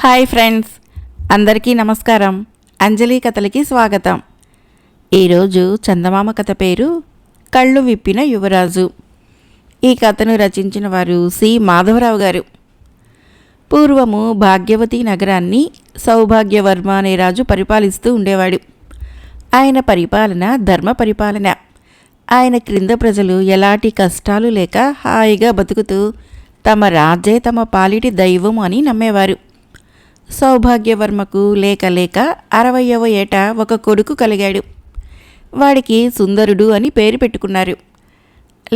Hi friends, అందరికీ నమస్కారం. అంజలి కథలకి స్వాగతం. ఈరోజు చందమామ కథ పేరు కళ్ళు విప్పిన యువరాజు. ఈ కథను రచించిన వారు సి మాధవరావు గారు. పూర్వము భాగ్యవతి నగరాన్ని సౌభాగ్యవర్మ అనే రాజు పరిపాలిస్తూ ఉండేవాడు. ఆయన పరిపాలన ధర్మ పరిపాలన. ఆయన క్రింద ప్రజలు ఎలాంటి కష్టాలు లేక హాయిగా బతుకుతూ తమ రాజే తమ పాలిటి దైవం అని నమ్మేవారు. సౌభాగ్యవర్మకు లేక లేక 60వ ఏట ఒక కొడుకు కలిగాడు. వాడికి సుందరుడు అని పేరు పెట్టుకున్నారు.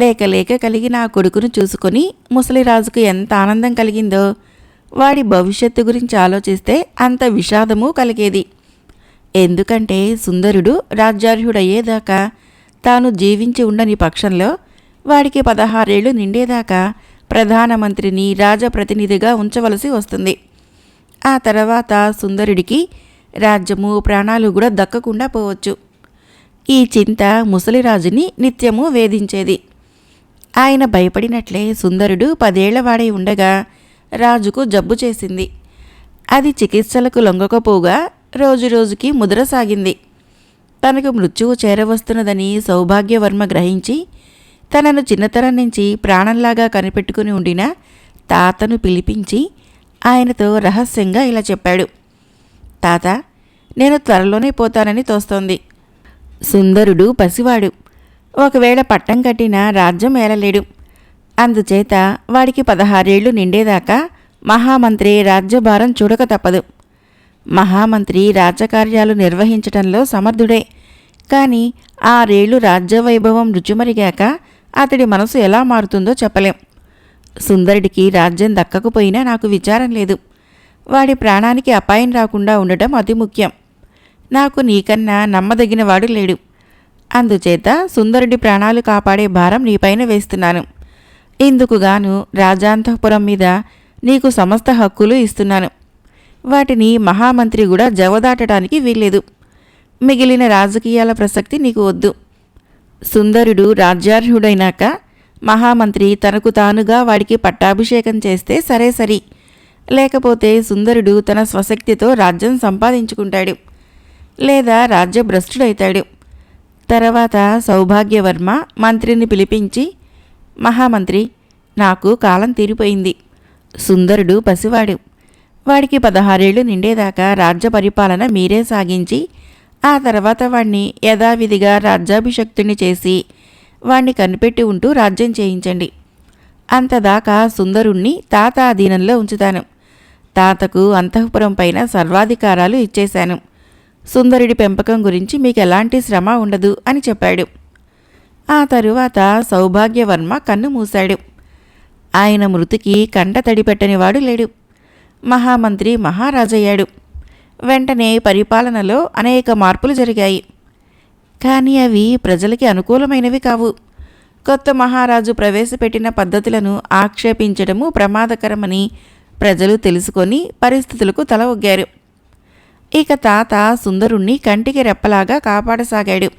లేక లేక కలిగిన ఆ కొడుకును చూసుకొని ముసలిరాజుకు ఎంత ఆనందం కలిగిందో వాడి భవిష్యత్తు గురించి ఆలోచిస్తే అంత విషాదము కలిగేది. ఎందుకంటే సుందరుడు రాజ్యార్హుడయ్యేదాకా తాను జీవించి ఉండని పక్షంలో వాడికి 16 ఏళ్ళు నిండేదాకా ప్రధానమంత్రిని రాజప్రతినిధిగా ఉంచవలసి వస్తుంది. ఆ తర్వాత సుందరుడికి రాజ్యము ప్రాణాలు కూడా దక్కకుండా పోవచ్చు. ఈ చింత ముసలిరాజుని నిత్యము వేధించేది. ఆయన భయపడినట్లే సుందరుడు 10 ఏళ్లవాడై ఉండగా రాజుకు జబ్బు చేసింది. అది చికిత్సలకు లొంగకపోగా రోజురోజుకి ముదరసాగింది. తనకు మృత్యువు చేరవస్తున్నదని సౌభాగ్యవర్మ గ్రహించి తనను చిన్నతనం నుంచి ప్రాణంలాగా కనిపెట్టుకుని ఉండిన తాతను పిలిపించి ఆయనతో రహస్యంగా ఇలా చెప్పాడు. తాత, నేను త్వరలోనే పోతానని తోస్తోంది. సుందరుడు పసివాడు. ఒకవేళ పట్టం కట్టినా రాజ్యం ఏలలేడు. అందుచేత వాడికి 16 ఏళ్ళు నిండేదాకా మహామంత్రి రాజ్యభారం చూడక తప్పదు. మహామంత్రి రాజకార్యాలు నిర్వహించటంలో సమర్థుడే. కానీ 6 ఏళ్ళు రాజ్యవైభవం రుచిమరిగాక అతడి మనసు ఎలా మారుతుందో చెప్పలేం. సుందరుడికి రాజ్యం దక్కకపోయినా నాకు విచారం లేదు. వాడి ప్రాణానికి అపాయం రాకుండా ఉండటం అతి ముఖ్యం. నాకు నీకన్నా నమ్మదగినవాడు లేడు. అందుచేత సుందరుడి ప్రాణాలు కాపాడే భారం నీపైన వేస్తున్నాను. ఇందుకుగాను రాజాంతఃపురం మీద నీకు సమస్త హక్కులు ఇస్తున్నాను. వాటిని మహామంత్రి కూడా జవదాటడానికి వీల్లేదు. మిగిలిన రాజకీయాల ప్రసక్తి నీకు వద్దు. సుందరుడు రాజ్యార్హుడైనాక మహామంత్రి తనకు తానుగా వాడికి పట్టాభిషేకం చేస్తే సరే సరి. లేకపోతే సుందరుడు తన స్వశక్తితో రాజ్యం సంపాదించుకుంటాడు, లేదా రాజ్యభ్రష్టుడైతాడు. తర్వాత సౌభాగ్యవర్మ మంత్రిని పిలిపించి, మహామంత్రి, నాకు కాలం తీరిపోయింది. సుందరుడు పసివాడు. వాడికి 16 ఏళ్ళు నిండేదాకా రాజ్య పరిపాలన మీరే సాగించి ఆ తర్వాత వాణ్ణి యథావిధిగా రాజ్యాభిషక్తుని చేసి వాణ్ణి కనిపెట్టి ఉంటూ రాజ్యం చేయించండి. అంతదాకా సుందరుణ్ణి తాత అధీనంలో ఉంచుతాను. తాతకు అంతఃపురం పైన సర్వాధికారాలు ఇచ్చేశాను. సుందరుడి పెంపకం గురించి మీకు ఎలాంటి శ్రమ ఉండదు అని చెప్పాడు. ఆ తరువాత సౌభాగ్యవర్మ కన్ను మూశాడు. ఆయన మృతికి కంట తడిపెట్టనివాడు లేడు. మహామంత్రి మహారాజయ్యాడు. వెంటనే పరిపాలనలో అనేక మార్పులు జరిగాయి. కానీ అవి ప్రజలకి అనుకూలమైనవి కావు. కొత్త మహారాజు ప్రవేశపెట్టిన పద్ధతులను ఆక్షేపించడము ప్రమాదకరమని ప్రజలు తెలుసుకొని పరిస్థితులకు తల ఒగ్గారు. ఇక తాత సుందరుణ్ణి కంటికి రెప్పలాగా కాపాడసాగాడు.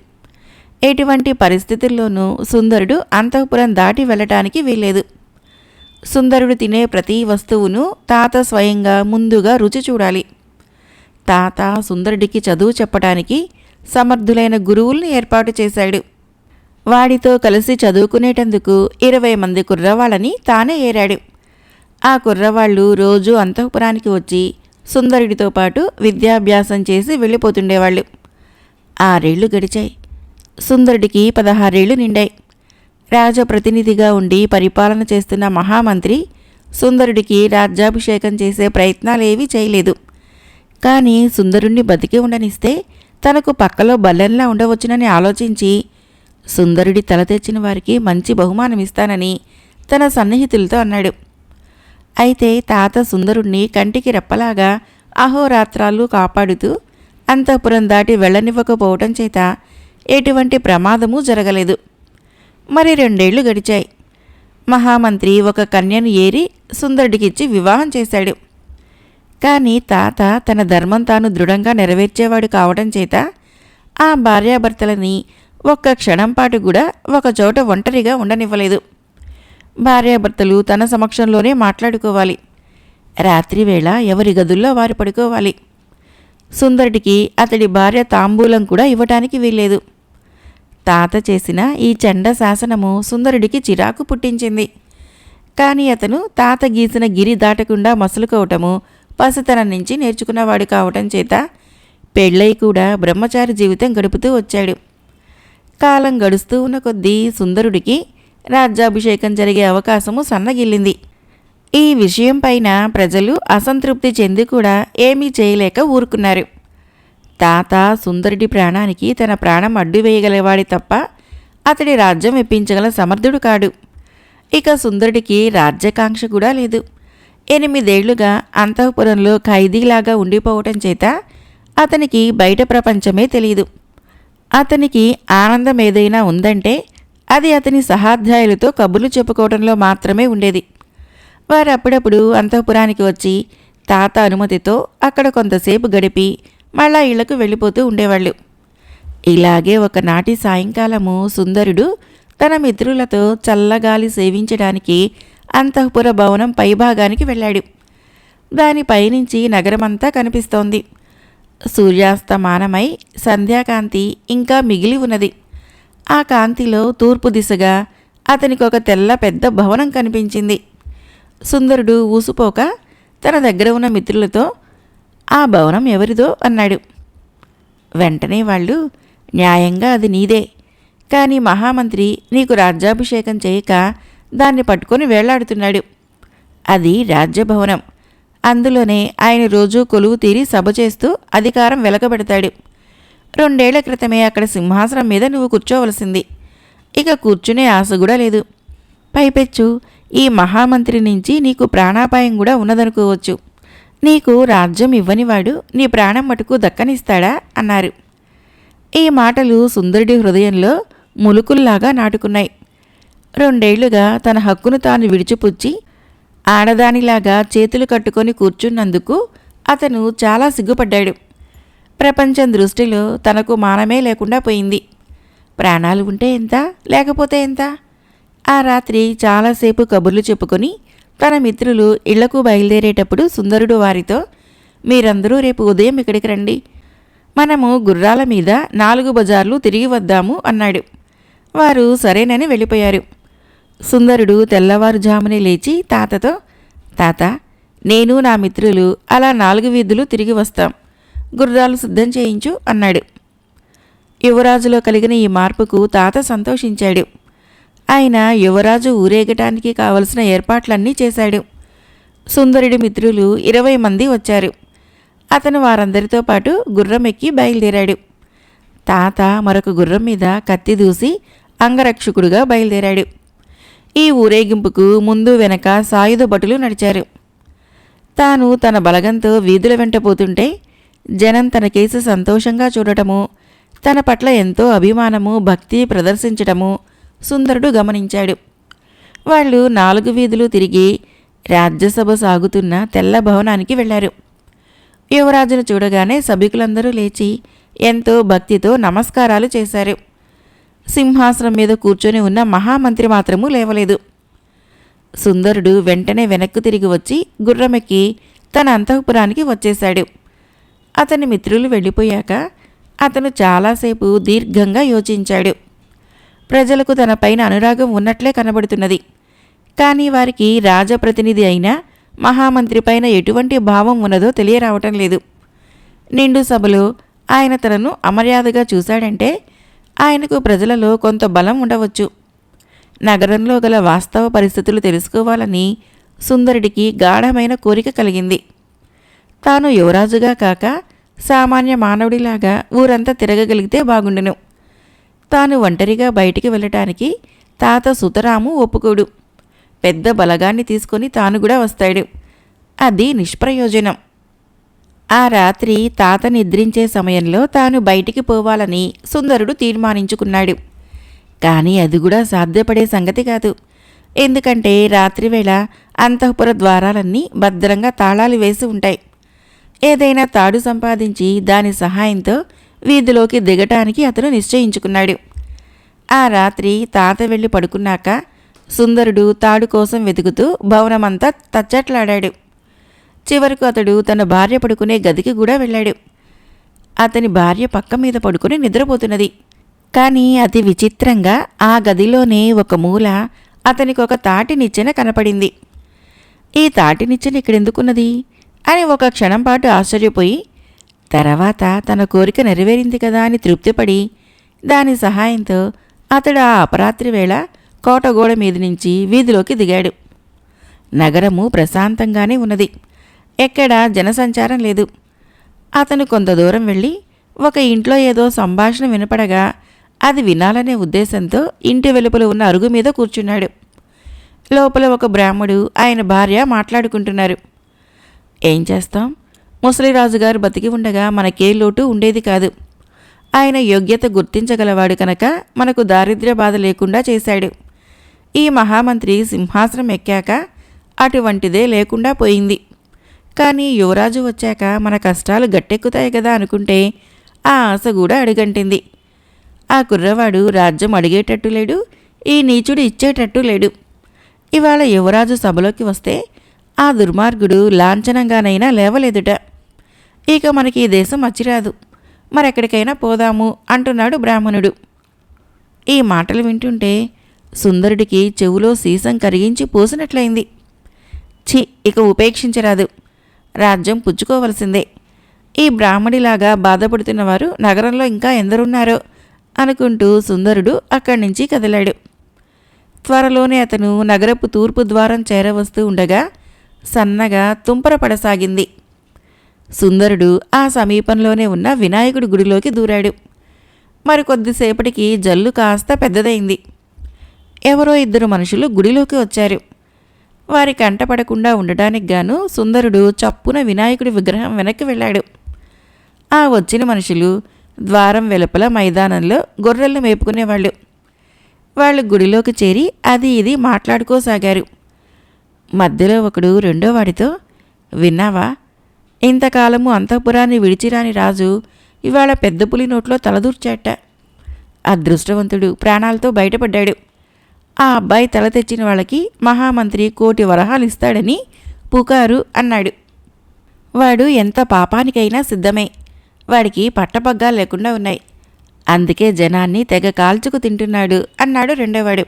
ఎటువంటి పరిస్థితుల్లోనూ సుందరుడు అంతఃపురం దాటి వెళ్ళటానికి వీల్లేదు. సుందరుడు తినే ప్రతి వస్తువును తాత స్వయంగా ముందుగా రుచి చూడాలి. తాత సుందరుడికి చదువు చెప్పడానికి సమర్థులైన గురువుల్ని ఏర్పాటు చేశాడు. వాడితో కలిసి చదువుకునేటందుకు 20 మంది కుర్రవాళ్ళని తానే ఏరాడు. ఆ కుర్రవాళ్ళు రోజూ అంతఃపురానికి వచ్చి సుందరుడితో పాటు విద్యాభ్యాసం చేసి వెళ్ళిపోతుండేవాళ్ళు. 6 ఏళ్ళు గడిచాయి. సుందరుడికి 16 ఏళ్ళు నిండాయి. రాజప్రతినిధిగా ఉండి పరిపాలన చేస్తున్న మహామంత్రి సుందరుడికి రాజ్యాభిషేకం చేసే ప్రయత్నాలేవీ చేయలేదు. కానీ సుందరుణ్ణి బతికి ఉండనిస్తే తనకు పక్కలో బల్లెంలా ఉండవచ్చునని ఆలోచించి సుందరుడి తల తెచ్చిన వారికి మంచి బహుమానమిస్తానని తన సన్నిహితులతో అన్నాడు. అయితే తాత సుందరుణ్ణి కంటికి రెప్పలాగా అహోరాత్రాలు కాపాడుతూ అంతఃపురం దాటి వెళ్ళనివ్వకపోవటం చేత ఎటువంటి ప్రమాదమూ జరగలేదు. మరి 2 ఏళ్ళు గడిచాయి. మహామంత్రి ఒక కన్యను ఏరి సుందరుడికిచ్చి వివాహం చేశాడు. కానీ తాత తన ధర్మం తాను దృఢంగా నెరవేర్చేవాడు కావటం చేత ఆ భార్యాభర్తలని ఒక్క క్షణం పాటు కూడా ఒకచోట ఒంటరిగా ఉండనివ్వలేదు. భార్యాభర్తలు తన సమక్షంలోనే మాట్లాడుకోవాలి. రాత్రివేళ ఎవరి గదుల్లో వారు పడుకోవాలి. సుందరుడికి అతడి భార్య తాంబూలం కూడా ఇవ్వటానికి వీల్లేదు. తాత చేసిన ఈ చండ శాసనము సుందరుడికి చిరాకు పుట్టించింది. కానీ అతను తాత గీసిన గిరి దాటకుండా మసులుకోవటము పసితనం నుంచి నేర్చుకున్నవాడు కావటం చేత పెళ్ళై కూడా బ్రహ్మచారి జీవితం గడుపుతూ వచ్చాడు. కాలం గడుస్తూ ఉన్న కొద్దీ సుందరుడికి రాజ్యాభిషేకం జరిగే అవకాశము సన్నగిల్లింది. ఈ విషయం పైన ప్రజలు అసంతృప్తి చెంది కూడా ఏమీ చేయలేక ఊరుకున్నారు. తాత సుందరుడి ప్రాణానికి తన ప్రాణం అడ్డు వేయగలవాడి తప్ప అతడి రాజ్యం ఇప్పించగల సమర్థుడు కాడు. ఇక సుందరుడికి రాజ్యకాంక్ష కూడా లేదు. 8 ఏళ్లుగా అంతఃపురంలో ఖైదీలాగా ఉండిపోవటం చేత అతనికి బయట ప్రపంచమే తెలియదు. అతనికి ఆనందం ఏదైనా ఉందంటే అది అతని సహాధ్యాయులతో కబుర్లు చెప్పుకోవడంలో మాత్రమే ఉండేది. వారు అప్పుడప్పుడు అంతఃపురానికి వచ్చి తాత అనుమతితో అక్కడ కొంతసేపు గడిపి మళ్ళా ఇళ్లకు వెళ్ళిపోతూ ఉండేవాళ్ళు. ఇలాగే ఒకనాటి సాయంకాలము సుందరుడు తన మిత్రులతో చల్లగాలి సేవించడానికి అంతఃపుర భవనం పైభాగానికి వెళ్ళాడు. దానిపైనుంచి నగరమంతా కనిపిస్తోంది. సూర్యాస్తమానమై సంధ్యాకాంతి ఇంకా మిగిలి ఉన్నది. ఆ కాంతిలో తూర్పు దిశగా అతనికి ఒక తెల్ల పెద్ద భవనం కనిపించింది. సుందరుడు ఊసుపోక తన దగ్గర ఉన్న మిత్రులతో ఆ భవనం ఎవరిదో అన్నాడు. వెంటనే వాళ్ళు, న్యాయంగా అది నీదే, కానీ మహామంత్రి నీకు రాజ్యాభిషేకం చేయక దాన్ని పట్టుకొని వేళ్లాడుతున్నాడు. అది రాజ్యభవనం. అందులోనే ఆయన రోజూ కొలువు తీరి సభ చేస్తూ అధికారం వెలకబెడతాడు. 2 ఏళ్ల క్రితమే అక్కడ సింహాసనం మీద నువ్వు కూర్చోవలసింది. ఇక కూర్చునే ఆశ కూడా లేదు. పైపెచ్చు ఈ మహామంత్రి నుంచి నీకు ప్రాణాపాయం కూడా ఉన్నదనుకోవచ్చు. నీకు రాజ్యం ఇవ్వనివాడు నీ ప్రాణం మటుకు దక్కనిస్తాడా అన్నారు. ఈ మాటలు సుందరుడి హృదయంలో ములుకుల్లాగా నాటుకున్నాయి. 2 ఏళ్లుగా తన హక్కును తాను విడిచిపుచ్చి ఆడదానిలాగా చేతులు కట్టుకొని కూర్చున్నందుకు అతను చాలా సిగ్గుపడ్డాడు. ప్రపంచం దృష్టిలో తనకు మానమే లేకుండా పోయింది. ప్రాణాలు ఉంటే ఎంత, లేకపోతే ఎంత? ఆ రాత్రి చాలాసేపు కబుర్లు చెప్పుకొని తన మిత్రులు ఇళ్లకు బయలుదేరేటప్పుడు సుందరుడు వారితో, మీరందరూ రేపు ఉదయం ఇక్కడికి రండి, మనము గుర్రాల మీద 4 బజార్లు తిరిగి వద్దాము అన్నాడు. వారు సరేనని వెళ్ళిపోయారు. సుందరుడు తెల్లవారుజామునే లేచి తాతతో, తాత, నేను నా మిత్రులు అలా 4 వీధులు తిరిగి వస్తాం, గుర్రాలు సిద్ధం చేయించు అన్నాడు. యువరాజులో కలిగిన ఈ మార్పుకు తాత సంతోషించాడు. ఆయన యువరాజు ఊరేగటానికి కావలసిన ఏర్పాట్లన్నీ చేశాడు. సుందరుడి మిత్రులు 20 మంది వచ్చారు. అతను వారందరితో పాటు గుర్రం ఎక్కి బయలుదేరాడు. తాత మరొక గుర్రం మీద కత్తి దూసి అంగరక్షకుడుగా బయలుదేరాడు. ఈ ఊరేగింపుకు ముందు వెనక సాయుధ భటులు నడిచారు. తాను తన బలగంతో వీధుల వెంట పోతుంటే జనం తన కేసు సంతోషంగా చూడటము, తన పట్ల ఎంతో అభిమానము భక్తి ప్రదర్శించటము సుందరుడు గమనించాడు. వాళ్ళు 4 వీధులు తిరిగి రాజ్యసభ సాగుతున్న తెల్ల భవనానికి వెళ్లారు. యువరాజును చూడగానే సభికులందరూ లేచి ఎంతో భక్తితో నమస్కారాలు చేశారు. సింహాసనం మీద కూర్చొని ఉన్న మహామంత్రి మాత్రము లేవలేదు. సుందరుడు వెంటనే వెనక్కు తిరిగి వచ్చి గుర్రమెక్కి తన అంతఃపురానికి వచ్చేశాడు. అతని మిత్రులు వెళ్ళిపోయాక అతను చాలాసేపు దీర్ఘంగా యోచించాడు. ప్రజలకు తన పైన అనురాగం ఉన్నట్లే కనబడుతున్నది. కానీ వారికి రాజప్రతినిధి అయిన మహామంత్రి పైన ఎటువంటి భావం ఉన్నదో తెలియరావటం లేదు. నిండు సభలో ఆయన తనను అమర్యాదగా చూశాడంటే ఆయనకు ప్రజలలో కొంత బలం ఉండవచ్చు. నగరంలో గల వాస్తవ పరిస్థితులు తెలుసుకోవాలని సుందరుడికి గాఢమైన కోరిక కలిగింది. తాను యువరాజుగా కాక సామాన్య మానవుడిలాగా ఊరంతా తిరగగలిగితే బాగుండును. తాను ఒంటరిగా బయటికి వెళ్ళటానికి తాత సుతరాము ఒప్పుకోడు. పెద్ద బలగాన్ని తీసుకొని తాను కూడా వస్తాడు. అది నిష్ప్రయోజనం. ఆ రాత్రి తాత నిద్రించే సమయంలో తాను బయటికి పోవాలని సుందరుడు తీర్మానించుకున్నాడు. కానీ అది కూడా సాధ్యపడే సంగతి కాదు. ఎందుకంటే రాత్రివేళ అంతఃపుర ద్వారాలన్నీ భద్రంగా తాళాలు వేసి ఉంటాయి. ఏదైనా తాడు సంపాదించి దాని సహాయంతో వీధిలోకి దిగటానికి అతను నిశ్చయించుకున్నాడు. ఆ రాత్రి తాత వెళ్ళి పడుకున్నాక సుందరుడు తాడు కోసం వెతుకుతూ భవనమంతా తచ్చట్లాడాడు. చివరకు అతడు తన భార్య పడుకునే గదికి కూడా వెళ్ళాడు. అతని భార్య పక్క మీద పడుకుని నిద్రపోతున్నది. కానీ అతి విచిత్రంగా ఆ గదిలోనే ఒక మూల అతనికొక తాటి నిచ్చెన కనపడింది. ఈ తాటి నిచ్చెన ఇక్కడెందుకున్నది అని ఒక క్షణం పాటు ఆశ్చర్యపోయి, తర్వాత తన కోరిక నెరవేరింది కదా అని తృప్తిపడి దాని సహాయంతో అతడు ఆ అపరాత్రి వేళ కోటగోడ మీద నుంచి వీధిలోకి దిగాడు. నగరము ప్రశాంతంగానే ఉన్నది. ఎక్కడా జనసంచారం లేదు. అతను కొంత దూరం వెళ్ళి ఒక ఇంట్లో ఏదో సంభాషణ వినపడగా అది వినాలనే ఉద్దేశంతో ఇంటి వెలుపల ఉన్న అరుగు మీద కూర్చున్నాడు. లోపల ఒక బ్రాహ్మడు ఆయన భార్య మాట్లాడుకుంటున్నారు. ఏం చేస్తాం, ముసలిరాజుగారు బతికి ఉండగా మనకే లోటు ఉండేది కాదు. ఆయన యోగ్యత గుర్తించగలవాడు కనుక మనకు దారిద్ర్య బాధ లేకుండా చేశాడు. ఈ మహామంత్రి సింహాసనం ఎక్కాక అటువంటిదే లేకుండా పోయింది. కానీ యువరాజు వచ్చాక మన కష్టాలు గట్టెక్కుతాయి కదా అనుకుంటే ఆ ఆశ కూడా అడుగంటింది. ఆ కుర్రవాడు రాజ్యం అడిగేటట్టు లేడు, ఈ నీచుడు ఇచ్చేటట్టు లేడు. ఇవాళ యువరాజు సభలోకి వస్తే ఆ దుర్మార్గుడు లాంఛనంగానైనా లేవలేదుట. ఇక మనకి ఈ దేశం అచ్చిరాదు, మరెక్కడికైనా పోదాము అంటున్నాడు బ్రాహ్మణుడు. ఈ మాటలు వింటుంటే సుందరుడికి చెవులో సీసం కరిగించి పోసినట్లయింది. ఛీ, ఇక ఉపేక్షించరాదు, రాజ్యం పుచ్చుకోవలసిందే. ఈ బ్రాహ్మడిలాగా బాధపడుతున్నవారు నగరంలో ఇంకా ఎందరున్నారో అనుకుంటూ సుందరుడు అక్కడి నుంచి కదిలాడు. త్వరలోనే అతను నగరపు తూర్పు ద్వారం చేరవస్తూ ఉండగా సన్నగా తుంపరపడసాగింది. సుందరుడు ఆ సమీపంలోనే ఉన్న వినాయకుడి గుడిలోకి దూరాడు. మరికొద్దిసేపటికి జల్లు కాస్త పెద్దదైంది. ఎవరో ఇద్దరు మనుషులు గుడిలోకి వచ్చారు. వారి కంటపడకుండా ఉండటానికి గాను సుందరుడు చప్పున వినాయకుడి విగ్రహం వెనక్కి వెళ్ళాడు. ఆ వచ్చిన మనుషులు ద్వారం వెలుపల మైదానంలో గొర్రెలను మేపుకునేవాళ్ళు. వాళ్ళు గుడిలోకి చేరి అది ఇది మాట్లాడుకోసాగారు. మధ్యలో ఒకడు రెండో వాడితో, విన్నావా, ఇంతకాలము అంతఃపురాన్ని విడిచిరాని రాజు ఇవాళ పెద్ద పులి నోట్లో తలదూర్చాట. అదృష్టవంతుడు ప్రాణాలతో బయటపడ్డాడు. ఆ అబ్బాయి తల తెచ్చిన వాళ్ళకి మహామంత్రి 1,00,00,000 వరహాలు ఇస్తాడని పుకారు అన్నాడు. వాడు ఎంత పాపానికైనా సిద్ధమే. వాడికి పట్టపగ్గాలు లేకుండా ఉన్నాయి. అందుకే జనాన్ని తెగ కాల్చుకు తింటున్నాడు అన్నాడు రెండోవాడు.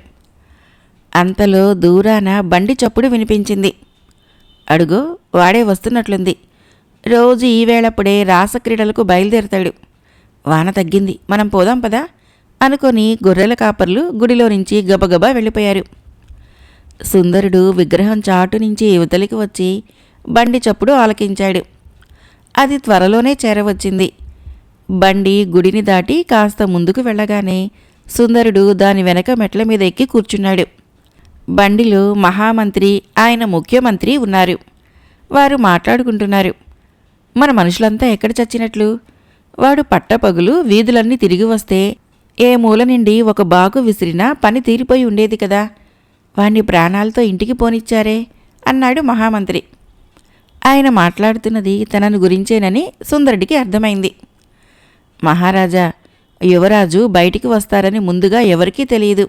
అంతలో దూరాన బండి చప్పుడు వినిపించింది. అడుగో, వాడే వస్తున్నట్లుంది. రోజు ఈ వేళప్పుడే రాసక్రీడలకు బయలుదేరతాడు. వాన తగ్గింది, మనం పోదాం పదా అనుకొని గొర్రెల కాపర్లు గుడిలో నుంచి గబగబా వెళ్ళిపోయారు. సుందరుడు విగ్రహం చాటు నుంచి యువతలికి వచ్చి బండి చప్పుడు ఆలకించాడు. అది త్వరలోనే చేరవచ్చింది. బండి గుడిని దాటి కాస్త ముందుకు వెళ్ళగానే సుందరుడు దాని వెనక మెట్ల మీద ఎక్కి కూర్చున్నాడు. బండిలో మహామంత్రి, ఆయన ముఖ్యమంత్రి ఉన్నారు. వారు మాట్లాడుకుంటున్నారు. మన మనుషులంతా ఎక్కడ చచ్చినట్లు? వాడు పట్టపగులు వీధులన్నీ తిరిగి వస్తే ఏ మూల నుండి ఒక బాగు విసిరినా పని తీరిపోయి ఉండేది కదా. వాణ్ణి ప్రాణాలతో ఇంటికి పోనిచ్చారే అన్నాడు మహామంత్రి. ఆయన మాట్లాడుతున్నది తనను గురించేనని సుందరుడికి అర్థమైంది. మహారాజా, యువరాజు బయటికి వస్తారని ముందుగా ఎవరికీ తెలియదు.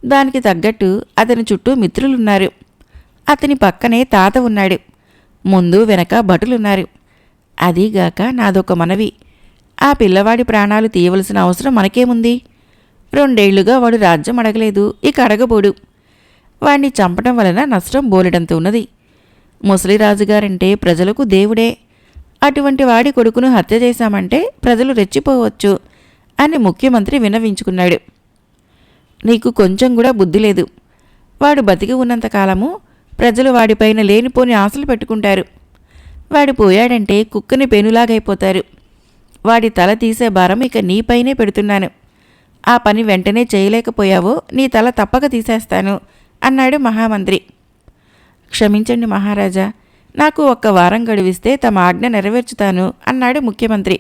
దానికి తగ్గట్టు అతని చుట్టూ మిత్రులున్నారు. అతని పక్కనే తాత ఉన్నాడు. ముందు వెనక భటులున్నారు. అదీగాక నాదొక మనవి. ఆ పిల్లవాడి ప్రాణాలు తీయవలసిన అవసరం మనకేముంది? 2 ఏళ్లుగా వాడు రాజ్యం అడగలేదు, ఇక అడగబోడు. వాణ్ణి చంపడం వలన నష్టం బోలెడంత ఉన్నది. ముసలిరాజుగారంటే ప్రజలకు దేవుడే. అటువంటి వాడి కొడుకును హత్య చేశామంటే ప్రజలు రెచ్చిపోవచ్చు అని ముఖ్యమంత్రి విన్నవించుకున్నాడు. నీకు కొంచెం కూడా బుద్ధి లేదు. వాడు బతికి ఉన్నంతకాలము ప్రజలు వాడిపైన లేనిపోని ఆశలు పెట్టుకుంటారు. వాడు పోయాడంటే కుక్కని పెనులాగైపోతారు. వాడి తల తీసే భారం ఇక నీపైనే పెడుతున్నాను. ఆ పని వెంటనే చేయలేకపోయావో నీ తల తప్పక తీసేస్తాను అన్నాడు మహామంత్రి. క్షమించండి మహారాజా, నాకు 1 వారం గడువిస్తే తమ ఆజ్ఞ నెరవేర్చుతాను అన్నాడు ముఖ్యమంత్రి.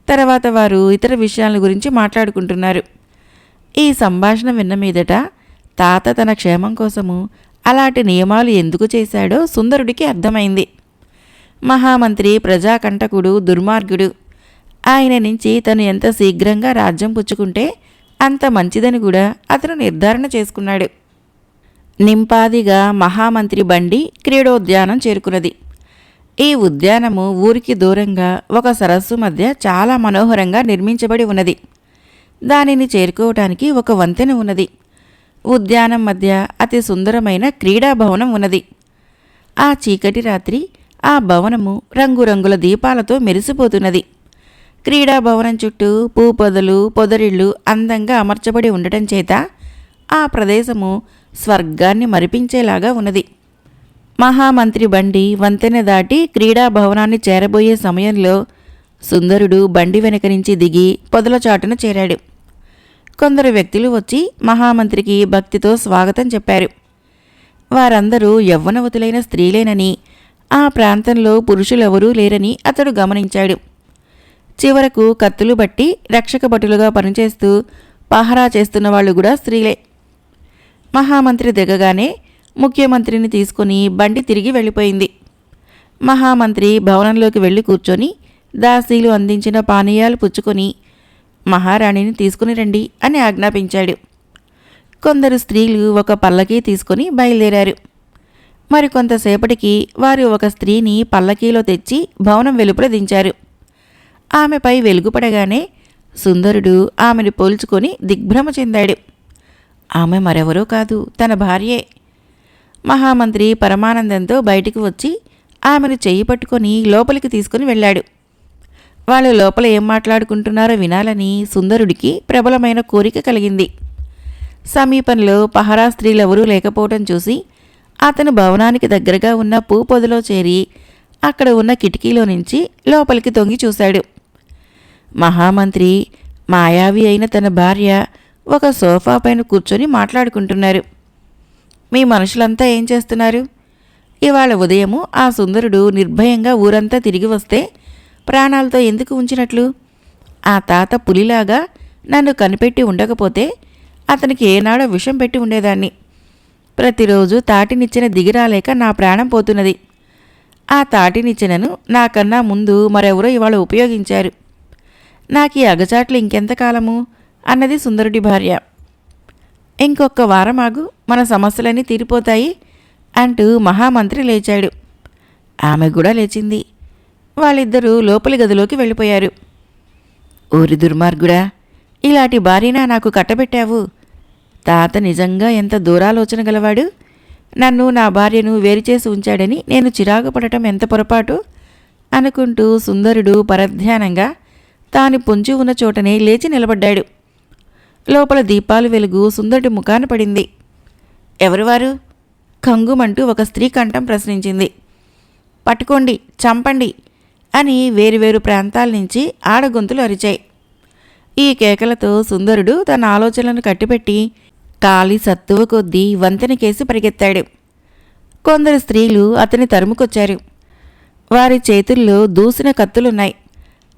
తర్వాత వారు ఇతర విషయాల గురించి మాట్లాడుకుంటున్నారు. ఈ సంభాషణ విన్న మీదట తాత తన క్షేమం కోసము అలాంటి నియమాలు ఎందుకు చేశాడో సుందరుడికి అర్థమైంది. మహామంత్రి ప్రజాకంటకుడు, దుర్మార్గుడు. ఆయన నుంచి తను ఎంత శీఘ్రంగా రాజ్యం పుచ్చుకుంటే అంత మంచిదని కూడా అతను నిర్ధారణ చేసుకున్నాడు. నింపాదిగా మహామంత్రి బండి క్రీడోద్యానం చేరుకున్నది. ఈ ఉద్యానము ఊరికి దూరంగా ఒక సరస్సు మధ్య చాలా మనోహరంగా నిర్మించబడి ఉన్నది. దానిని చేరుకోవటానికి ఒక వంతెన ఉన్నది. ఉద్యానం మధ్య అతి సుందరమైన క్రీడా భవనం ఉన్నది. ఆ చీకటి రాత్రి ఆ భవనము రంగురంగుల దీపాలతో మెరిసిపోతున్నది. క్రీడా భవనం చుట్టూ పూపొదలు పొదరిళ్ళు అందంగా అమర్చబడి ఉండటం చేత ఆ ప్రదేశము స్వర్గాన్ని మరిపించేలాగా ఉన్నది. మహామంత్రి బండి వంతెన దాటి క్రీడా భవనాన్ని చేరబోయే సమయంలో సుందరుడు బండి వెనక నుంచి దిగి పొదల చాటున చేరాడు. కొందరు వ్యక్తులు వచ్చి మహామంత్రికి భక్తితో స్వాగతం చెప్పారు. వారందరూ యవ్వనవతులైన స్త్రీలేనని, ఆ ప్రాంతంలో పురుషులెవరూ లేరని అతడు గమనించాడు. చివరకు కత్తులు బట్టి రక్షక భటులుగా పనిచేస్తూ పహరా చేస్తున్న వాళ్ళు కూడా స్త్రీలే. మహామంత్రి దిగగానే ముఖ్యమంత్రిని తీసుకుని బండి తిరిగి వెళ్ళిపోయింది. మహామంత్రి భవనంలోకి వెళ్ళి కూర్చొని దాసీలు అందించిన పానీయాలు పుచ్చుకొని మహారాణిని తీసుకుని రండి అని ఆజ్ఞాపించాడు. కొందరు స్త్రీలు ఒక పల్లకీ తీసుకుని బయలుదేరారు. మరికొంతసేపటికి వారు ఒక స్త్రీని పల్లకీలో తెచ్చి భవనం వెలుపల దించారు. ఆమెపై వెలుగుపడగానే సుందరుడు ఆమెను పోల్చుకొని దిగ్భ్రమ చెందాడు. ఆమె మరెవరో కాదు, తన భార్యే. మహామంత్రి పరమానందంతో బయటికి వచ్చి ఆమెను చెయ్యి పట్టుకొని లోపలికి తీసుకుని వెళ్ళాడు. వాళ్ళు లోపల ఏం మాట్లాడుకుంటున్నారో వినాలని సుందరుడికి ప్రబలమైన కోరిక కలిగింది. సమీపంలో పహరా స్త్రీలెవరూ లేకపోవటం చూసి అతను భవనానికి దగ్గరగా ఉన్న పూపొదలో చేరి అక్కడ ఉన్న కిటికీలో నుంచి లోపలికి తొంగి చూశాడు. మహామంత్రి మాయావి అయిన తన భార్య ఒక సోఫా పైన కూర్చొని మాట్లాడుకుంటున్నారు. మీ మనుషులంతా ఏం చేస్తున్నారు? ఇవాళ ఉదయము ఆ సుందరుడు నిర్భయంగా ఊరంతా తిరిగి వస్తే ప్రాణాలతో ఎందుకు ఉంచినట్లు? ఆ తాత పులిలాగా నన్ను కనిపెట్టి ఉండకపోతే అతనికి ఏనాడో విషం పెట్టి ఉండేదాన్ని. ప్రతిరోజు తాటినిచ్చిన దిగిరాలేక నా ప్రాణం పోతున్నది. ఆ తాటినిచ్చినను నాకన్నా ముందు మరెవరో ఇవాళ ఉపయోగించారు. నాకీ అగచాట్లు ఇంకెంతకాలము అన్నది సుందరుడి భార్య. ఇంకొక వారం ఆగు, మన సమస్యలన్నీ తీరిపోతాయి అంటూ మహామంత్రి లేచాడు. ఆమె కూడా లేచింది. వాళ్ళిద్దరూ లోపలి గదిలోకి వెళ్ళిపోయారు. ఓరి దుర్మార్గుడా, ఇలాంటి భార్యనా నాకు కట్టబెట్టావు? తాత నిజంగా ఎంత దూరాలోచన గలవాడు. నన్ను నా భార్యను వేరుచేసి ఉంచాడని నేను చిరాకు పడటం ఎంత పొరపాటు అనుకుంటూ సుందరుడు పరధ్యానంగా తాను పొంచి ఉన్న చోటనే లేచి నిలబడ్డాడు. లోపల దీపాలు వెలుగు సుందరుడి ముఖాన పడింది. ఎవరువారు? కంగుమంటూ ఒక స్త్రీ కంఠం ప్రశ్నించింది. పట్టుకోండి, చంపండి అని వేరువేరు ప్రాంతాల నుంచి ఆడగొంతులు అరిచాయి. ఈ కేకలతో సుందరుడు తన ఆలోచనలను కట్టిపెట్టి కాలి సత్తువ కొద్దీ వంతెనకేసి పరిగెత్తాడు. కొందరు స్త్రీలు అతని తరుముకొచ్చారు. వారి చేతుల్లో దూసిన కత్తులున్నాయి.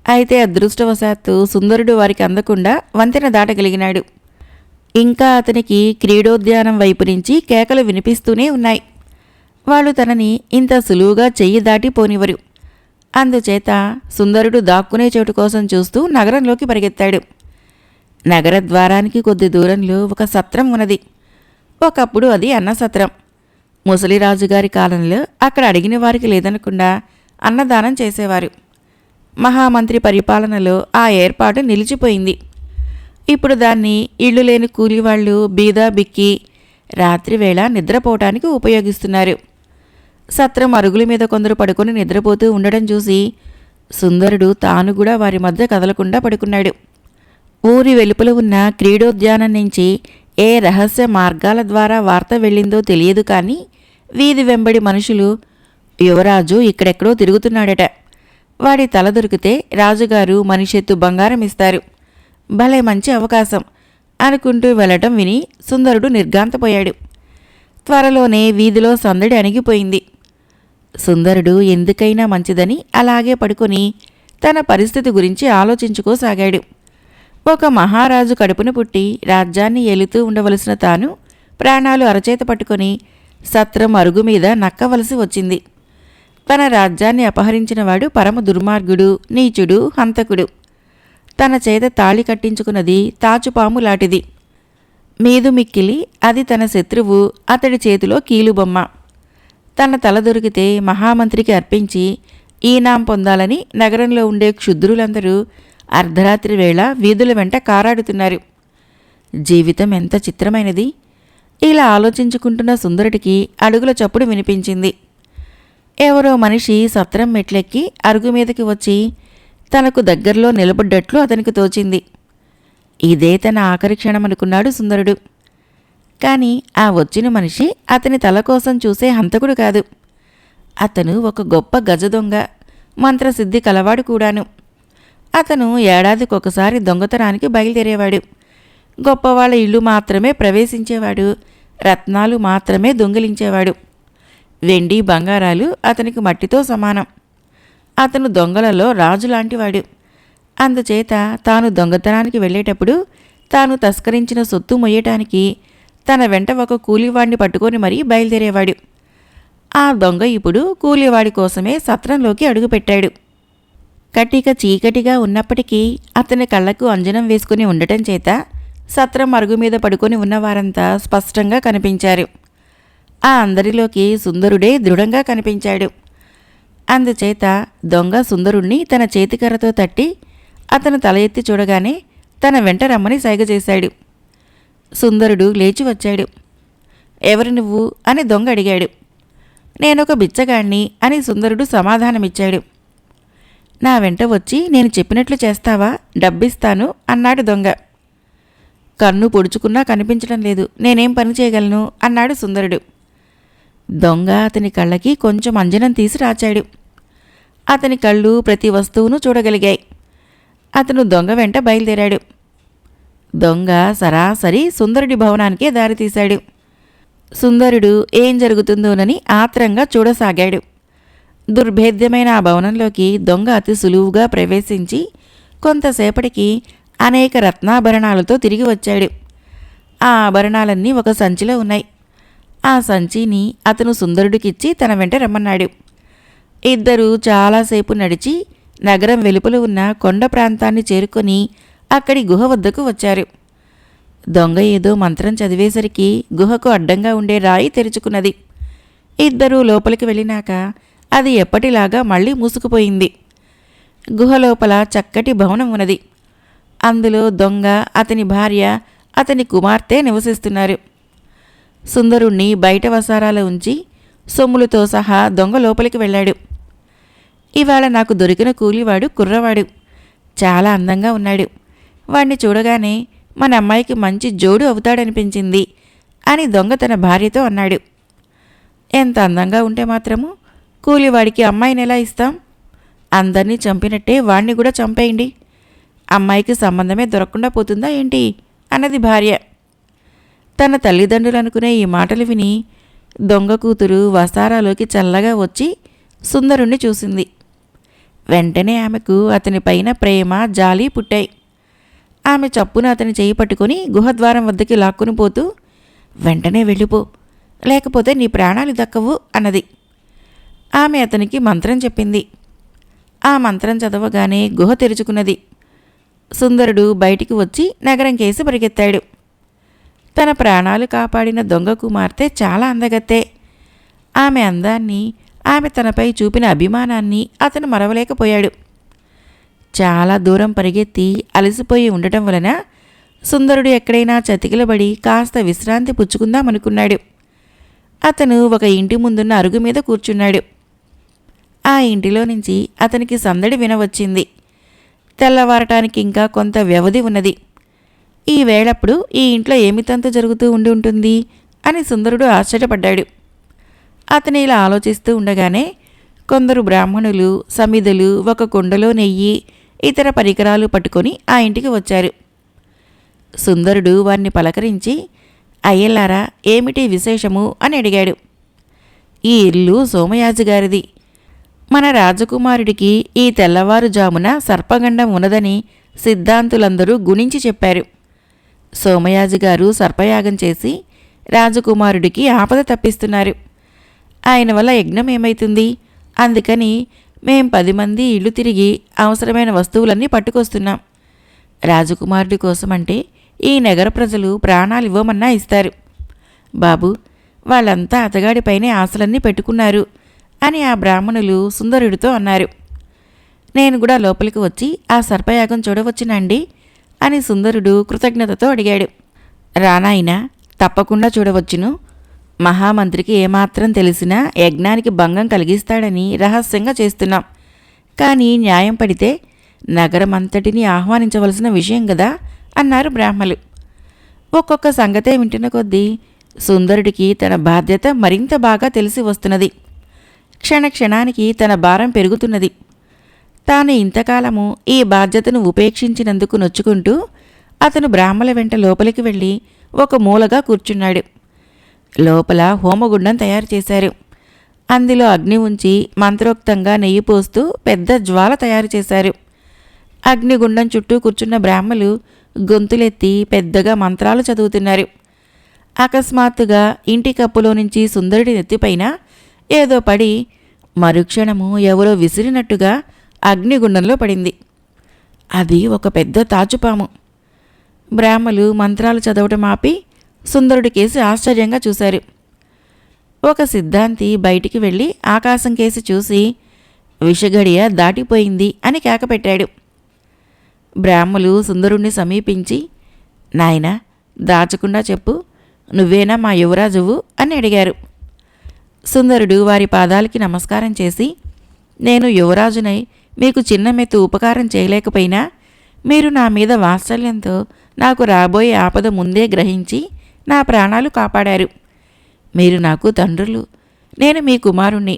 అయితే అదృష్టవశాత్తు సుందరుడు వారికి అందకుండా వంతెన దాటగలిగినాడు. ఇంకా అతనికి క్రీడోద్యానం వైపు నుంచి కేకలు వినిపిస్తూనే ఉన్నాయి. వాళ్ళు తనని ఇంత సులువుగా చెయ్యి దాటి పోనివ్వరు. అందుచేత సుందరుడు దాక్కునే చోటు కోసం చూస్తూ నగరంలోకి పరిగెత్తాడు. నగర ద్వారానికి కొద్ది దూరంలో ఒక సత్రం ఉన్నది. ఒకప్పుడు అది అన్నసత్రం. ముసలిరాజుగారి కాలంలో అక్కడ అడిగిన వారికి లేదనకుండా అన్నదానం చేసేవారు. మహామంత్రి పరిపాలనలో ఆ ఏర్పాటు నిలిచిపోయింది. ఇప్పుడు దాన్ని ఇళ్ళు లేని కూలివాళ్లు బీదా బిక్కి రాత్రివేళ నిద్రపోవటానికి ఉపయోగిస్తున్నారు. సత్రం అరుగుల మీద కొందరు పడుకొని నిద్రపోతూ ఉండడం చూసి సుందరుడు తాను కూడా వారి మధ్య కదలకుండా పడుకున్నాడు. ఊరి వెలుపల ఉన్న క్రీడోద్యానం నుంచి ఏ రహస్య మార్గాల ద్వారా వార్త వెళ్ళిందో తెలియదు, కానీ వీధి వెంబడి మనుషులు యువరాజు ఇక్కడెక్కడో తిరుగుతున్నాడట, వాడి తల దొరికితే రాజుగారు మనిషెత్తు బంగారం ఇస్తారు, భలే మంచి అవకాశం అనుకుంటూ వెళ్ళటం విని సుందరుడు నిర్ఘాంతపోయాడు. త్వరలోనే వీధిలో సందడి అణిగిపోయింది. సుందరుడు ఎందుకైనా మంచిదని అలాగే పడుకొని తన పరిస్థితి గురించి ఆలోచించుకోసాగాడు. ఒక మహారాజు కడుపున పుట్టి రాజ్యాన్ని ఏలుతూ ఉండవలసిన తాను ప్రాణాలు అరచేత పట్టుకొని సత్రం అరుగు మీద నక్కవలసి వచ్చింది. తన రాజ్యాన్ని అపహరించినవాడు పరమ దుర్మార్గుడు, నీచుడు, హంతకుడు. తన చేత తాళి కట్టించుకున్నది తాచుపాము లాంటిది. మీదు మిక్కిలి అది తన శత్రువు, అతడి చేతిలో కీలుబొమ్మ. తన తల దొరికితే మహామంత్రికి అర్పించి ఈనాం పొందాలని నగరంలో ఉండే క్షుద్రులందరూ అర్ధరాత్రి వేళ వీధుల వెంట కారాడుతున్నారు. జీవితం ఎంత చిత్రమైనది! ఇలా ఆలోచించుకుంటున్న సుందరుడికి అడుగుల చప్పుడు వినిపించింది. ఎవరో మనిషి సత్రం మెట్లెక్కి అరుగు మీదకి వచ్చి తనకు దగ్గరలో నిలబడ్డట్లు అతనికి తోచింది. ఇదే తన ఆఖరి క్షణమనుకున్నాడు సుందరుడు. కాని ఆ వచ్చిన మనిషి అతని తల కోసం చూసే హంతకుడు కాదు. అతను ఒక గొప్ప గజదొంగ, మంత్రసిద్ధి కలవాడు కూడాను. అతను ఏడాదికొకసారి దొంగతనానికి బయలుదేరేవాడు. గొప్పవాళ్ల ఇల్లు మాత్రమే ప్రవేశించేవాడు. రత్నాలు మాత్రమే దొంగిలించేవాడు. వెండి బంగారాలు అతనికి మట్టితో సమానం. అతను దొంగలలో రాజులాంటివాడు. అందుచేత తాను దొంగతనానికి వెళ్ళేటప్పుడు తాను తస్కరించిన సొత్తు మొయ్యటానికి తన వెంట ఒక కూలివాడిని పట్టుకొని మరీ బయలుదేరేవాడు. ఆ దొంగ ఇప్పుడు కూలివాడి కోసమే సత్రంలోకి అడుగుపెట్టాడు. కటిక చీకటిగా ఉన్నప్పటికీ అతని కళ్లకు అంజనం వేసుకుని ఉండటం చేత సత్రం అరుగు మీద పడుకొని ఉన్నవారంతా స్పష్టంగా కనిపించారు. ఆ అందరిలోకి సుందరుడే దృఢంగా కనిపించాడు. అందుచేత దొంగ సుందరుణ్ణి తన చేతికర్రతో తట్టి అతను తల ఎత్తి చూడగానే తన వెంట రమ్మని సైగ చేశాడు. సుందరుడు లేచి వచ్చాడు. ఎవరు నువ్వు అని దొంగ అడిగాడు. నేనొక బిచ్చగాణ్ణి అని సుందరుడు సమాధానమిచ్చాడు. నా వెంట వచ్చి నేను చెప్పినట్లు చేస్తావా, డబ్బిస్తాను అన్నాడు దొంగ. కన్ను పొడుచుకున్నా కనిపించడం లేదు, నేనేం పని చేయగలను అన్నాడు సుందరుడు. దొంగ అతని కళ్ళకి కొంచెం అంజనం తీసి రాచాడు. అతని కళ్ళు ప్రతి వస్తువును చూడగలిగాయి. అతను దొంగ వెంట బయలుదేరాడు. దొంగ సరాసరి సుందరుడి భవనానికే దారితీశాడు. సుందరుడు ఏం జరుగుతుందోనని ఆత్రంగా చూడసాగాడు. దుర్భేద్యమైన ఆ భవనంలోకి దొంగ అతి సులువుగా ప్రవేశించి కొంతసేపటికి అనేక రత్నాభరణాలతో తిరిగి వచ్చాడు. ఆ ఆభరణాలన్నీ ఒక సంచిలో ఉన్నాయి. ఆ సంచిని అతను సుందరుడికిచ్చి తన వెంట రమ్మన్నాడు. ఇద్దరూ చాలాసేపు నడిచి నగరం వెలుపల ఉన్న కొండ ప్రాంతాన్ని చేరుకొని అక్కడి గుహ వద్దకు వచ్చారు. దొంగ ఏదో మంత్రం చదివేసరికి గుహకు అడ్డంగా ఉండే రాయి తెరుచుకున్నది. ఇద్దరూ లోపలికి వెళ్ళినాక అది ఎప్పటిలాగా మళ్లీ మూసుకుపోయింది. గుహ లోపల చక్కటి భవనం ఉన్నది. అందులో దొంగ, అతని భార్య, అతని కుమార్తె నివసిస్తున్నారు. సుందరుణ్ణి బయట వసారాలో ఉంచి సొమ్ములతో సహా దొంగ లోపలికి వెళ్ళాడు. ఇవాళ నాకు దొరికిన కూలివాడు కుర్రవాడు, చాలా అందంగా ఉన్నాడు. వాణ్ణి చూడగానే మన అమ్మాయికి మంచి జోడు అవుతాడనిపించింది అని దొంగ తన భార్యతో అన్నాడు. ఎంత అందంగా ఉంటే మాత్రము కూలివాడికి అమ్మాయిని ఎలా ఇస్తాం? అందరినీ చంపినట్టే వాణ్ణి కూడా చంపేయండి. అమ్మాయికి సంబంధమే దొరకకుండా పోతుందా ఏంటి అన్నది భార్య. తన తల్లిదండ్రులు అనుకునే ఈ మాటలు విని దొంగ కూతురు వసారాలోకి చల్లగా వచ్చి సుందరుణ్ణి చూసింది. వెంటనే ఆమెకు అతనిపైన ప్రేమ, జాలి పుట్టాయి. ఆమె చప్పున అతని చేయి పట్టుకొని గుహద్వారం వద్దకి లాక్కుని పోతూ, వెంటనే వెళ్ళిపో, లేకపోతే నీ ప్రాణాలు దక్కవు అన్నది. ఆమె అతనికి మంత్రం చెప్పింది. ఆ మంత్రం చదవగానే గుహ తెరుచుకున్నది. సుందరుడు బయటికి వచ్చి నగరం కేసి పరిగెత్తాడు. తన ప్రాణాలు కాపాడిన దొంగ కుమార్తె చాలా అందగత్తే. ఆమె అందాన్ని, ఆమె తనపై చూపిన అభిమానాన్ని అతను మరవలేకపోయాడు. చాలా దూరం పరిగెత్తి అలసిపోయి ఉండటం వలన సుందరుడు ఎక్కడైనా చతికిలబడి కాస్త విశ్రాంతి పుచ్చుకుందామనుకున్నాడు. అతను ఒక ఇంటి ముందున్న అరుగు మీద కూర్చున్నాడు. ఆ ఇంటిలో నుంచి అతనికి సందడి వినవచ్చింది. తెల్లవారటానికి ఇంకా కొంత వ్యవధి ఉన్నది. ఈ వేళప్పుడు ఈ ఇంట్లో ఏమి తంతు జరుగుతూ ఉండి ఉంటుంది అని సుందరుడు ఆశ్చర్యపడ్డాడు. అతను ఇలా ఆలోచిస్తూ ఉండగానే కొందరు బ్రాహ్మణులు, సమిధులు ఒక కుండలో నెయ్యి, ఇతర పరికరాలు పట్టుకొని ఆ ఇంటికి వచ్చారు. సుందరుడు వారిని పలకరించి, అయ్యలారా, ఏమిటి విశేషము అని అడిగాడు. ఈ ఇల్లు సోమయాజుగారిది. మన రాజకుమారుడికి ఈ తెల్లవారుజామున సర్పగండం ఉన్నదని సిద్ధాంతులందరూ గుణించి చెప్పారు. సోమయాజుగారు సర్పయాగం చేసి రాజకుమారుడికి ఆపద తప్పిస్తున్నారు. ఆయన వల్ల యజ్ఞం ఏమైతుంది? అందుకని మేం 10 మంది ఇల్లు తిరిగి అవసరమైన వస్తువులన్నీ పట్టుకొస్తున్నాం. రాజకుమారుడి కోసమంటే ఈ నగర ప్రజలు ప్రాణాలు ఇవ్వమన్నా ఇస్తారు. బాబు, వాళ్ళంతా అతగాడిపైనే ఆశలన్నీ పెట్టుకున్నారు అని ఆ బ్రాహ్మణులు సుందరుడితో అన్నారు. నేను కూడా లోపలికి వచ్చి ఆ సర్పయాగం చూడవచ్చునండి అని సుందరుడు కృతజ్ఞతతో అడిగాడు. రానాయినా, తప్పకుండా చూడవచ్చును. మహామంత్రికి ఏమాత్రం తెలిసినా యజ్ఞానికి భంగం కలిగిస్తాడని రహస్యంగా చేస్తున్నాం. కానీ న్యాయం పడితే నగరమంతటినీ ఆహ్వానించవలసిన విషయం కదా అన్నారు బ్రాహ్మలు. ఒక్కొక్క సంగతే వింటున్న కొద్దీ సుందరుడికి తన బాధ్యత మరింత బాగా తెలిసి వస్తున్నది. క్షణక్షణానికి తన భారం పెరుగుతున్నది. తాను ఇంతకాలము ఈ బాధ్యతను ఉపేక్షించినందుకు నొచ్చుకుంటూ అతను బ్రాహ్మల వెంట లోపలికి వెళ్ళి ఒక మూలగా కూర్చున్నాడు. లోపల హోమగుండం తయారు చేశారు. అందులో అగ్ని ఉంచి మంత్రోక్తంగా నెయ్యి పోస్తూ పెద్ద జ్వాల తయారు చేశారు. అగ్నిగుండం చుట్టూ కూర్చున్న బ్రాహ్మలు గొంతులెత్తి పెద్దగా మంత్రాలు చదువుతున్నారు. అకస్మాత్తుగా ఇంటి కప్పులో నుంచి సుందరుడి నెత్తిపైన ఏదో పడి మరుక్షణము ఎవరో విసిరినట్టుగా అగ్నిగుండంలో పడింది. అది ఒక పెద్ద తాచుపాము. బ్రాహ్మలు మంత్రాలు చదవటం ఆపి సుందరుడి కేసి ఆశ్చర్యంగా చూశారు. ఒక సిద్ధాంతి బయటికి వెళ్ళి ఆకాశం కేసి చూసి విషగడియ దాటిపోయింది అని కేకపెట్టాడు. బ్రాహ్మలు సుందరుణ్ణి సమీపించి, నాయనా, దాచకుండా చెప్పు, నువ్వేనా మా యువరాజువు అని అడిగారు. సుందరుడు వారి పాదాలకి నమస్కారం చేసి, నేను యువరాజునై మీకు చిన్న మెత్తు ఉపకారం చేయలేకపోయినా మీరు నా మీద వాత్సల్యంతో నాకు రాబోయే ఆపద ముందే గ్రహించి నా ప్రాణాలు కాపాడారు. మీరు నాకు తండ్రులు, నేను మీ కుమారుణ్ణి.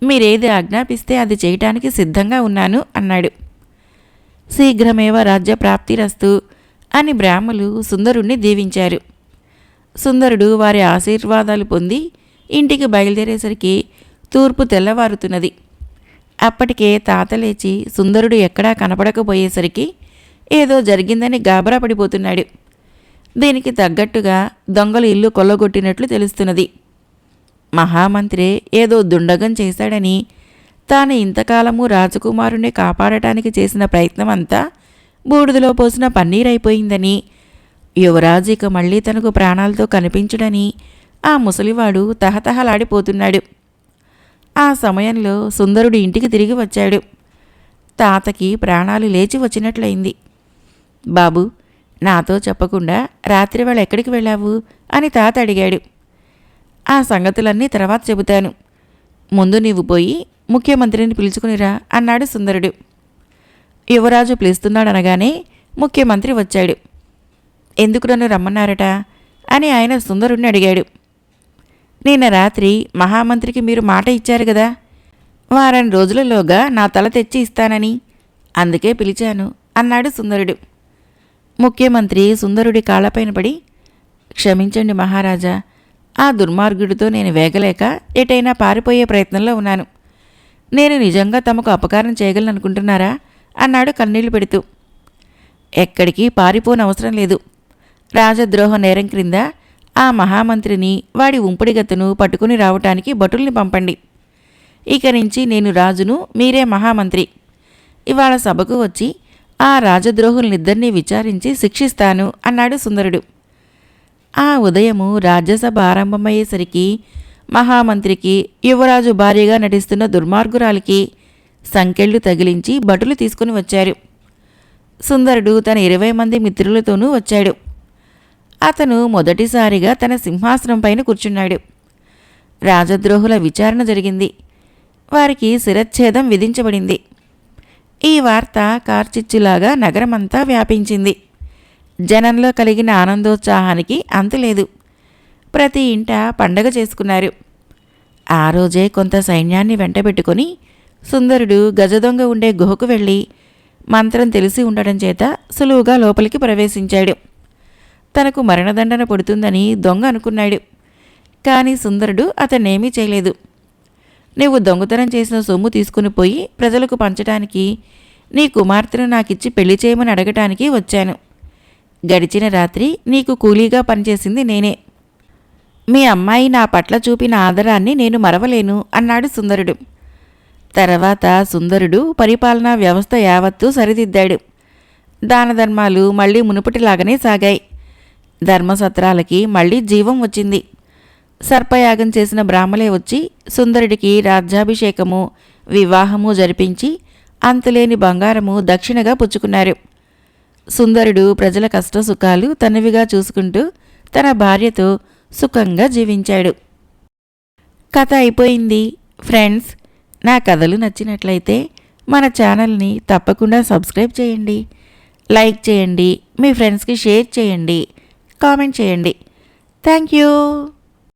మీరేది ఆజ్ఞాపిస్తే అది చేయటానికి సిద్ధంగా ఉన్నాను అన్నాడు. శీఘ్రమేవ రాజ్యప్రాప్తిరస్తు అని బ్రాహ్మలు సుందరుణ్ణి దీవించారు. సుందరుడు వారి ఆశీర్వాదాలు పొంది ఇంటికి బయలుదేరేసరికి తూర్పు తెల్లవారుతున్నది. అప్పటికే తాత లేచి సుందరుడు ఎక్కడా కనపడకపోయేసరికి ఏదో జరిగిందని గాబరా పడిపోతున్నాడు. దీనికి తగ్గట్టుగా దొంగలు ఇల్లు కొల్లగొట్టినట్లు తెలుస్తున్నది. మహామంత్రే ఏదో దుండగం చేశాడని, తాను ఇంతకాలము రాజకుమారుణ్ణి కాపాడటానికి చేసిన ప్రయత్నమంతా బూడిదలో పోసిన పన్నీరైపోయిందని, యువరాజు ఇక మళ్ళీ తనకు ప్రాణాలతో కనిపించడని ఆ ముసలివాడు తహతహలాడిపోతున్నాడు. ఆ సమయంలో సుందరుడు ఇంటికి తిరిగి వచ్చాడు. తాతకి ప్రాణాలు లేచి వచ్చినట్లయింది. బాబు, నాతో చెప్పకుండా రాత్రివేళ ఎక్కడికి వెళ్ళావు అని తాత అడిగాడు. ఆ సంగతులన్నీ తర్వాత చెబుతాను. ముందు నీవు పోయి ముఖ్యమంత్రిని పిలుచుకునిరా అన్నాడు సుందరుడు. యువరాజు పిలుస్తున్నాడనగానే ముఖ్యమంత్రి వచ్చాడు. ఎందుకు నన్ను రమ్మన్నారట అని ఆయన సుందరుడిని అడిగాడు. నిన్న రాత్రి మహామంత్రికి మీరు మాట ఇచ్చారు కదా, వారం రోజులలోగా నా తల తెచ్చి ఇస్తానని, అందుకే పిలిచాను అన్నాడు సుందరుడు. ముఖ్యమంత్రి సుందరుడి కాళ్లపైన పడి, క్షమించండి మహారాజా, ఆ దుర్మార్గుడితో నేను వేగలేక ఎటైనా పారిపోయే ప్రయత్నంలో ఉన్నాను. నేను నిజంగా తమకు అపకారం చేయగలననుకుంటున్నారా అన్నాడు కన్నీళ్లు పెడుతూ. ఎక్కడికి పారిపోనవసరం లేదు. రాజద్రోహ నేరం క్రింద ఆ మహామంత్రిని వాడి ఉంపుడిగతను పట్టుకుని రావటానికి భటుల్ని పంపండి. ఇక నుంచి నేను రాజును, మీరే మహామంత్రి. ఇవాళ సభకు వచ్చి ఆ రాజద్రోహులనిద్దరినీ విచారించి శిక్షిస్తాను అన్నాడు సుందరుడు. ఆ ఉదయము రాజ్యసభ ఆరంభమయ్యేసరికి మహామంత్రికి, యువరాజు భార్యగా నటిస్తున్న దుర్మార్గురాలికి సంకెళ్ళు తగిలించి భటులు తీసుకుని వచ్చారు. సుందరుడు తన 20 మంది మిత్రులతోనూ వచ్చాడు. అతను మొదటిసారిగా తన సింహాసనం పైన కూర్చున్నాడు. రాజద్రోహుల విచారణ జరిగింది. వారికి శిరచ్ఛేదం విధించబడింది. ఈ వార్త కార్చిచ్చులాగా నగరమంతా వ్యాపించింది. జనంలో కలిగిన ఆనందోత్సాహానికి అంతులేదు. ప్రతి ఇంట పండగ చేసుకున్నారు. ఆ రోజే కొంత సైన్యాన్ని వెంటబెట్టుకొని సుందరుడు గజదొంగ ఉండే గుహకు వెళ్ళి మంత్రం తెలిసి ఉండడం చేత సులువుగా లోపలికి ప్రవేశించాడు. తనకు మరణదండన పడుతుందని దొంగ అనుకున్నాడు. కానీ సుందరుడు అతన్నేమీ చేయలేదు. నీవు దొంగతనం చేసిన సొమ్ము తీసుకుని పోయి ప్రజలకు పంచటానికి, నీ కుమార్తెను నాకిచ్చి పెళ్లి చేయమని అడగటానికి వచ్చాను. గడిచిన రాత్రి నీకు కూలీగా పనిచేసింది నేనే. మీ అమ్మాయి నా పట్ల చూపిన ఆదరాన్ని నేను మరవలేను అన్నాడు సుందరుడు. తర్వాత సుందరుడు పరిపాలనా వ్యవస్థ యావత్తూ సరిదిద్దాడు. దానధర్మాలు మళ్లీ మునుపటిలాగానే సాగాయి. ధర్మసత్రాలకి మళ్లీ జీవం వచ్చింది. సర్పయాగం చేసిన బ్రాహ్మలే వచ్చి సుందరుడికి రాజ్యాభిషేకము వివాహము జరిపించి అంతులేని బంగారము దక్షిణగా పుచ్చుకున్నారు. సుందరుడు ప్రజల కష్టసుఖాలు తనవిగా చూసుకుంటూ తన భార్యతో సుఖంగా జీవించాడు. కథ అయిపోయింది. ఫ్రెండ్స్, నా కథలు నచ్చినట్లయితే మన ఛానల్ని తప్పకుండా సబ్స్క్రైబ్ చేయండి, లైక్ చేయండి, మీ ఫ్రెండ్స్కి షేర్ చేయండి, కామెంట్ చేయండి. Thank you.